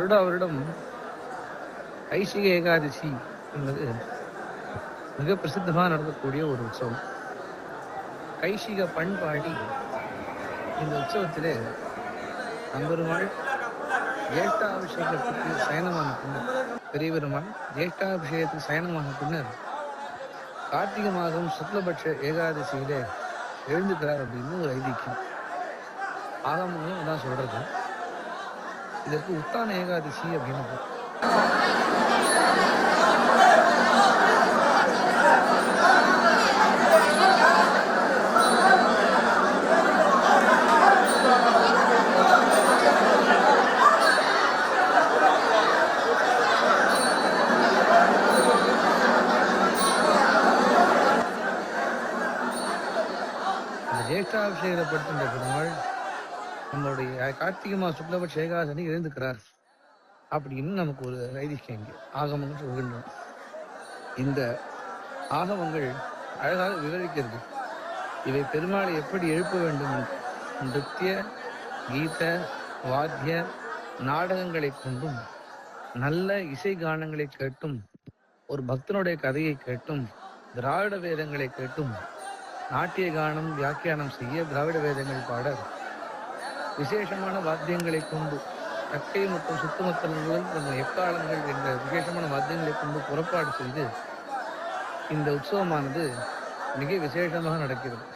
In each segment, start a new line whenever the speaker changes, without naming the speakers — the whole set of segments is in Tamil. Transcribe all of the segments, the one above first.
வருடா வருடம் ஐஷிக ஏகாதசி என்பது மிக பிரசித்தமாக நடக்கக்கூடிய ஒரு உற்சவம். கைஷிக பண்பாடி இந்த உற்சவத்திலே நம்பெருமாள் ஜேஷ்டாபிஷேகத்துக்கு சயனமான பின்னர், பெரிய பெருமாள் ஜேஷ்டாபிஷேகத்துக்கு சயனமான பின்னர் கார்த்திகை மாதம் சுக்லபட்ச ஏகாதசியிலே எழுந்துக்கிறார் அப்படின்னு ஒரு ஐதீக்கியம். ஆகமங்களும் அதான் சொல்றது. இதற்கு உத்தான ஏகாதசி அப்படின்னு. ஜேஷ்டாபிஷேகப்படுத்துகின்ற பெருமாள் நம்மளுடைய கார்த்திகை மாத சுக்லபட்ச ஏகாதசி எழுந்துக்கிறார் அப்படின்னு நமக்கு ஒரு ஐதிஷ்யம் இங்கே ஆகமங்கள் சொல்கின்றன. இந்த ஆகமங்கள் அழகாக விவரிக்கிறது. இவை பெருமாளை எப்படி எழுப்ப வேண்டும் என்று நிருத்திய, கீத, வாத்திய நாடகங்களை கொண்டும், நல்ல இசை கானங்களை கேட்டும், ஒரு பக்தனுடைய கதையை கேட்டும், திராவிட வேதங்களை கேட்டும், நாட்டிய கானம் வியாக்கியானம் செய்ய திராவிட வேதங்கள் பாட, விசேஷமான வாத்தியங்களை கொண்டு தக்கை மற்றும் சுத்துமத்தலங்கள் நம்ம எக்காலங்கள் என்ற விசேஷமான வாத்தியங்களை கொண்டு புறப்பாடு செய்து இந்த உற்சவமானது மிக விசேஷமாக நடக்கிறது.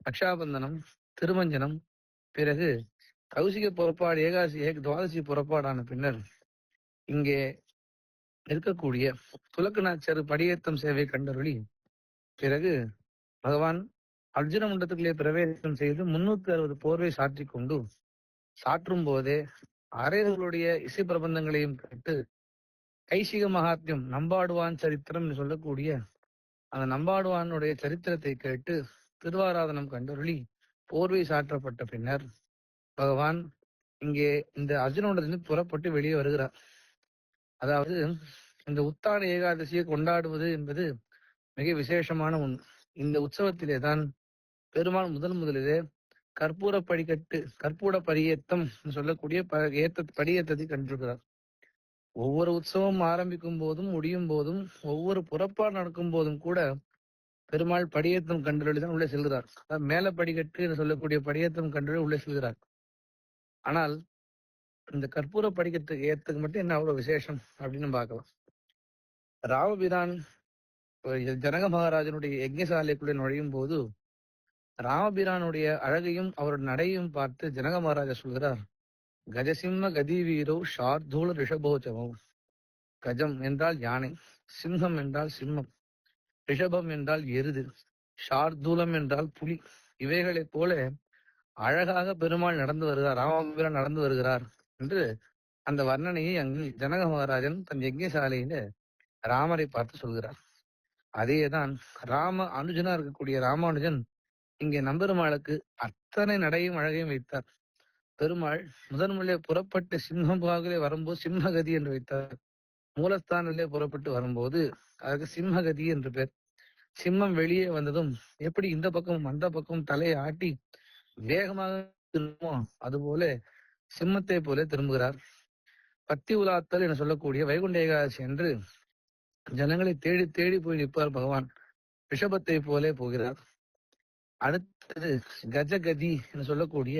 ரக்ஷாபந்தனம், திருமஞ்சனம், பிறகு கௌசிக புறப்பாடு, துவாதசி புறப்பாடான பின்னர் இங்கே இருக்கக்கூடிய துலக்கநாச்சர் படியேத்தம் சேவை கண்டருளி பிறகு பகவான் அர்ஜுன மண்டலத்துக்குள்ளே பிரவேசம் செய்து 360 போர்வை சாற்றி கொண்டு சாற்றும் போதே அரையர்களுடைய இசை பிரபந்தங்களையும் கேட்டு கைசிக மகாத்மியம் நம்பாடுவான் சரித்திரம் என்று சொல்லக்கூடிய அந்த நம்பாடுவானுடைய சரித்திரத்தை கேட்டு திருவாராதனம் கண்டருளி போர்வை சாற்றப்பட்ட பின்னர் பகவான் இங்கே இந்த அர்ஜுனோடத்திலிருந்து புறப்பட்டு வெளியே வருகிறார். அதாவது இந்த உத்தான ஏகாதசியை கொண்டாடுவது என்பது மிக விசேஷமான ஒன்று. இந்த உற்சவத்திலே தான் பெருமாள் முதலிலே கற்பூர பரியேத்தம் சொல்லக்கூடிய படியேத்தத்தை கண்டிருக்கிறார். ஒவ்வொரு உற்சவம் ஆரம்பிக்கும் போதும் முடியும் போதும் ஒவ்வொரு புறப்பாடு நடக்கும் போதும் கூட பெருமாள் படியேத்தம் கண்டறிதான் உள்ளே செல்கிறார். மேல படிக்கட்டு என்று சொல்லக்கூடிய படியேத்தம் கண்டறி உள்ளே செல்கிறார். ஆனால் இந்த கற்பூர படிக்கட்டுக்கு ஏத்துக்கு மட்டும் என்ன அவ்வளவு விசேஷம் அப்படின்னு பார்க்கலாம். ராமபிரான் ஜனக மகாராஜனுடைய யஜ்ஞசாலைக்குள்ளே நுழையும் போது ராமபிரானுடைய அழகையும் அவருடைய நடையும் பார்த்து ஜனக மகாராஜா சொல்கிறார், கஜசிம்ம கதி வீரோ ஷார்தூல ரிஷபோச்சமோ. கஜம் என்றால் யானை, சிம்மம் என்றால் சிம்மம், ரிஷபம் என்றால் எருது, ஷார்தூலம் என்றால் புலி. இவைகளைப் போல அழகாக பெருமாள் நடந்து வருகிறார், ராமபிரான் நடந்து வருகிறார் என்று அந்த வர்ணனையை அங்கு ஜனக மகாராஜன் தன் யஜ்ஞசாலையில ராமரை பார்த்து சொல்கிறார். அதேதான் ராம அனுஜனா இருக்கக்கூடிய ராமானுஜன் இங்கே நம்பெருமாளுக்கு அத்தனை நடையும் அழகையும் வைத்தார். பெருமாள் முதன்முறையே புறப்பட்டு சிம்மபாகிலே வரும்போது சிம்மகதி என்று வைத்தார். மூலஸ்தானிலே புறப்பட்டு வரும்போது அதுக்கு சிம்மகதி என்று பேர். சிம்மம் வெளியே வந்ததும் எப்படி இந்த பக்கம் அந்த பக்கம் தலையை ஆட்டி வேகமாக திரும்புமோ அதுபோல சிம்மத்தை போல திரும்புகிறார். பத்தி உலாத்தல் என சொல்லக்கூடிய வைகுண்ட ஏகாதசி என்று ஜனங்களை தேடி தேடி போய் நிற்பார் பகவான். ரிஷபத்தை போலே போகிறார். அடுத்தது கஜகதி என்று சொல்லக்கூடிய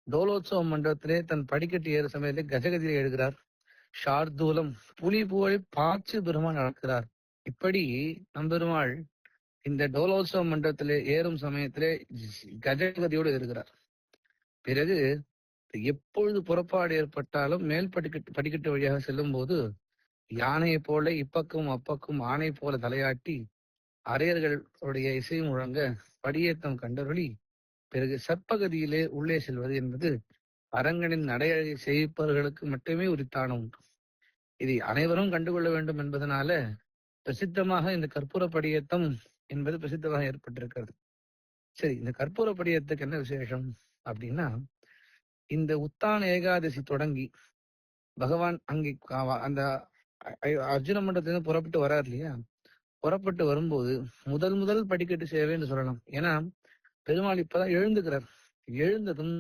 தோலோத்சவ மண்டபத்திலே தன் படிக்கட்டு ஏறு சமயத்திலே கஜகதியை எழுகிறார். ஷார்தூலம் புலி போல பாய்ச்சி பெருமாள் நடக்கிறார். இப்படி நம்பெருமாள் இந்த டோலோத்சவ மண்டபத்திலே ஏறும் சமயத்திலே கஜகதியோடு இருக்கிறார். பிறகு எப்பொழுது புறப்பாடு ஏற்பட்டாலும் மேல் படிக்கட்டு வழியாக செல்லும் போது யானையை போல இப்பக்கம் அப்பக்கம் ஆணை போல தலையாட்டி அரையர்களுடைய இசை முழங்க படியேற்றம் கண்டருளி பிறகு சற்பகதியிலே உள்ளே செல்வது என்பது அரங்கனின் நடையழகை செய்ப்பவர்களுக்கு மட்டுமே உரித்தான உண்டு. இதை அனைவரும் கண்டுகொள்ள வேண்டும் என்பதனால பிரசித்தமாக இந்த கற்பூர படியேத்தம் என்பது பிரசித்தமாக ஏற்பட்டிருக்கிறது. சரி, இந்த கற்பூர படியத்துக்கு என்ன விசேஷம் அப்படின்னா, இந்த உத்தான ஏகாதசி தொடங்கி பகவான் அங்கே அந்த அர்ஜுன மண்டலத்திலிருந்து புறப்பட்டு வராரு இல்லையா, புறப்பட்டு வரும்போது முதல் படிக்கட்டு சேவைன்னு சொல்லலாம். ஏன்னா பெருமாள் இப்பதான் எழுந்துக்கிறார். எழுந்ததும்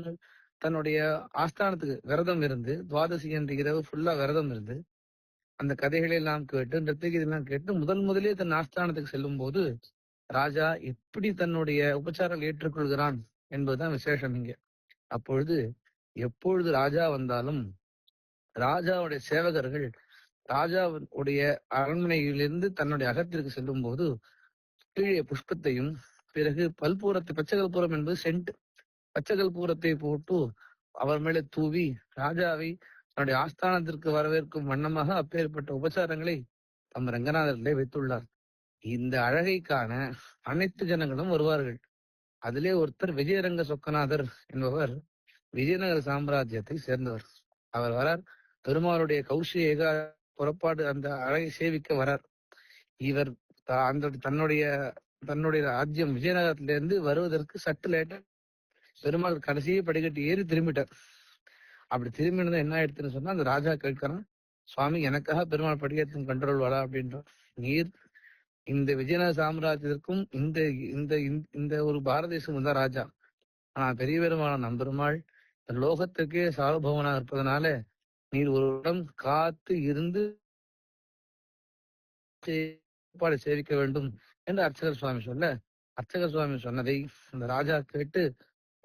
தன்னுடைய ஆஸ்தானத்துக்கு விரதம் இருந்து துவாதசி என்ற இரவு ஃபுல்லா விரதம் இருந்து அந்த கதைகளை எல்லாம் கேட்டு நிறுத்திகெல்லாம் கேட்டு முதலே தன் ஆஸ்தானத்துக்கு செல்லும் போது ராஜா எப்படி தன்னுடைய உபச்சாரங்கள் ஏற்றுக்கொள்கிறான் என்பதுதான் விசேஷம் இங்க. அப்பொழுது எப்பொழுது ராஜா வந்தாலும் ராஜாவுடைய சேவகர்கள் ராஜாவுடைய அரண்மனையிலிருந்து தன்னுடைய அகத்திற்கு செல்லும் போது கீழே புஷ்பத்தையும் பிறகு பச்சைகல்பூரம் என்பது சென்ட், பச்சைகல்பூரத்தை போட்டு அவர் மேலே தூவி ராஜாவை தன்னுடைய ஆஸ்தானத்திற்கு வரவேற்கும் வண்ணமாக அப்பேற்பட்ட உபச்சாரங்களை தம் ரங்கநாதர்களே வைத்துள்ளார். இந்த அழகை காண அனைத்து ஜனங்களும் வருவார்கள். அதிலே ஒருத்தர் விஜயரங்க சொக்கநாதர் என்பவர் விஜயநகர சாம்ராஜ்யத்தை சேர்ந்தவர். அவர் வரார், பெருமாளுடைய கௌஷிக ஏகா புறப்பாடு அந்த அழகை சேவிக்க வரார். இவர் தன்னுடைய ராஜ்யம் விஜயநகரத்திலிருந்து வருவதற்கு சற்று லேட்டா பெருமாள் கடைசியே படிக்கட்டு ஏறி திரும்பிட்டார். அப்படி திரும்பினது என்ன ஆயிடுச்சுன்னு சொன்னா, அந்த ராஜா கேட்கிறான், சுவாமி எனக்காக பெருமாள் படிக்கட்டும் கண்ட்ரோல் வரா அப்படின்றார். நீர் இந்த விஜயநகர சாம்ராஜ்யத்திற்கும் இந்த இந்த இந்த ஒரு பாரத தேசம் தான் ராஜா. ஆனா பெரிய பெருமான நம்பெருமாள் லோகத்திற்கே சார்பவனாக இருப்பதனால நீர் ஒரு இடம் காத்து இருந்து சேவிக்க வேண்டும் என்று அர்ச்சகர் சுவாமி சொல்ல, அர்ச்சகர் சுவாமி சொன்னதை அந்த ராஜா கேட்டு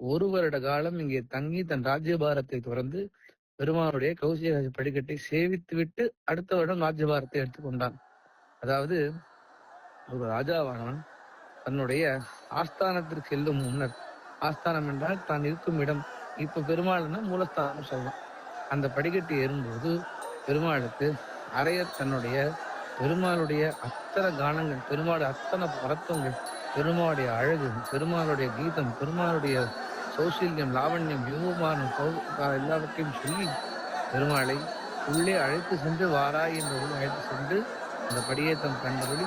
1 வருட காலம் இங்கே தங்கி தன் ராஜ்யபாரத்தை துறந்து பெருமாளுடைய கௌசிக படிக்கட்டை சேவித்து விட்டு அடுத்த வருடம் ராஜ்யபாரத்தை எடுத்துக்கொண்டான். அதாவது ஒரு ராஜாவானவன் தன்னுடைய ஆஸ்தானத்திற்கு செல்லும் முன்னர், ஆஸ்தானம் என்றால் தான் இருக்கும் இடம், இப்ப பெருமாள்னா மூலஸ்தானம் சொல்லலாம். அந்த படிக்கட்டு ஏறும்போது பெருமாளுக்கு அரையர் தன்னுடைய பெருமாளுடைய அத்தனை கானங்கள், பெருமாளுடைய அத்தனை பரத்துவங்கள், பெருமாளுடைய அழகு, பெருமாளுடைய கீதம், பெருமாளுடைய சௌசல்யம், லாவண்யம், வியூகமானம் எல்லாவற்றையும் சொல்லி பெருமாளை உள்ளே அழைத்து சென்று வாராய் என்ற அழைத்து சென்று அந்த படியேற்றம் கண்டபடி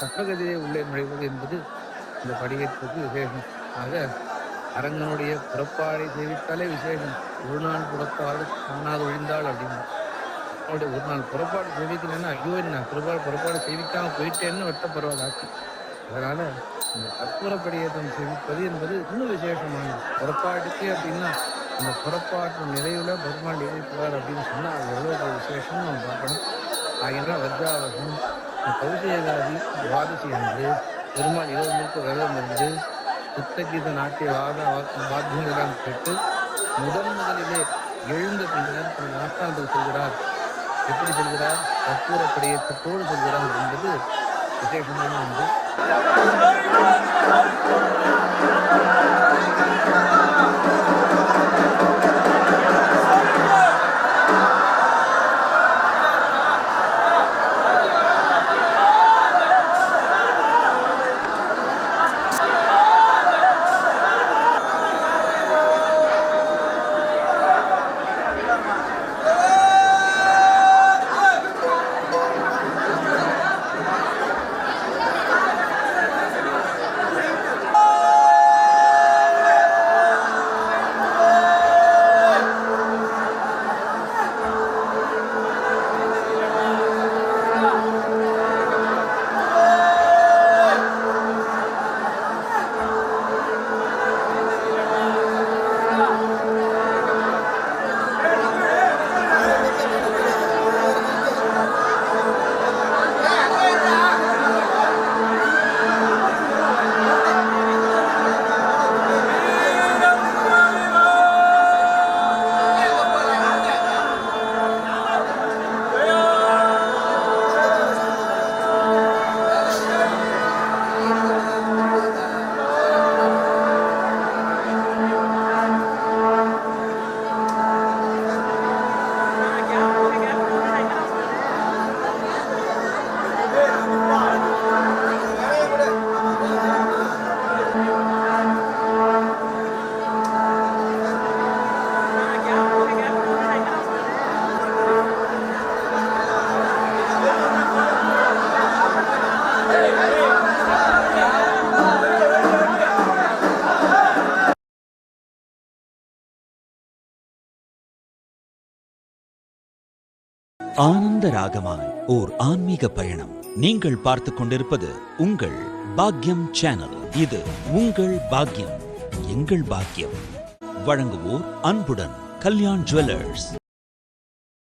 சக்கரகதியை உள்ளே நுழைவது என்பது இந்த படியேற்றத்துக்கு விசேஷம். ஆக அரங்கனுடைய புறப்பாடை சேவித்தாலே விசேஷம். ஒரு நாள் புறப்பாடு காணாது ஒழிந்தாள் அப்படின்னு அவனுடைய ஒரு நாள் புறப்பாடு சேவிக்கலன்னா ஐயோ நான் புறப்பாடு சேவிக்காம போயிட்டேன்னு வெட்டப்படுவதாச்சு. அதனால இந்த கற்பூர படியேற்றம் சேவிப்பது என்பது இன்னும் விசேஷமானது. புறப்பாட்டுக்கு அப்படின்னா அந்த புறப்பாட்டு நிறைவுல பெருமாள் இறைப்பார் அப்படின்னு சொன்னா அது எவ்வளவு விசேஷம் நம்ம பார்க்கணும். ஆகினால் வஜ்ராவசம் கௌசிகாதி துவாதசி அன்று பெருமாள் இரவு முழுக்க விரதம் இருந்து புத்தகீத நாட்டிய வாத்தியங்களெல்லாம் கேட்டு முதலிலே எழுந்த பின்னர் தனது ஆஸ்தானத்துக்கு செல்கிறார். எப்படி செல்கிறார்? கற்பூர படியேற்றத்தோடு செல்கிறார் என்பது விசேஷமான ஒன்று.
ஆனந்த ராகமாய் ஓர் ஆன்மீக பயணம். நீங்கள் பார்த்துக் கொண்டிருப்பது உங்கள் பாக்யம் சேனல். இது உங்கள் பாக்யம், எங்கள் பாக்யம். வழங்குவோர் அன்புடன் கல்யாண் ஜுவல்லர்ஸ்.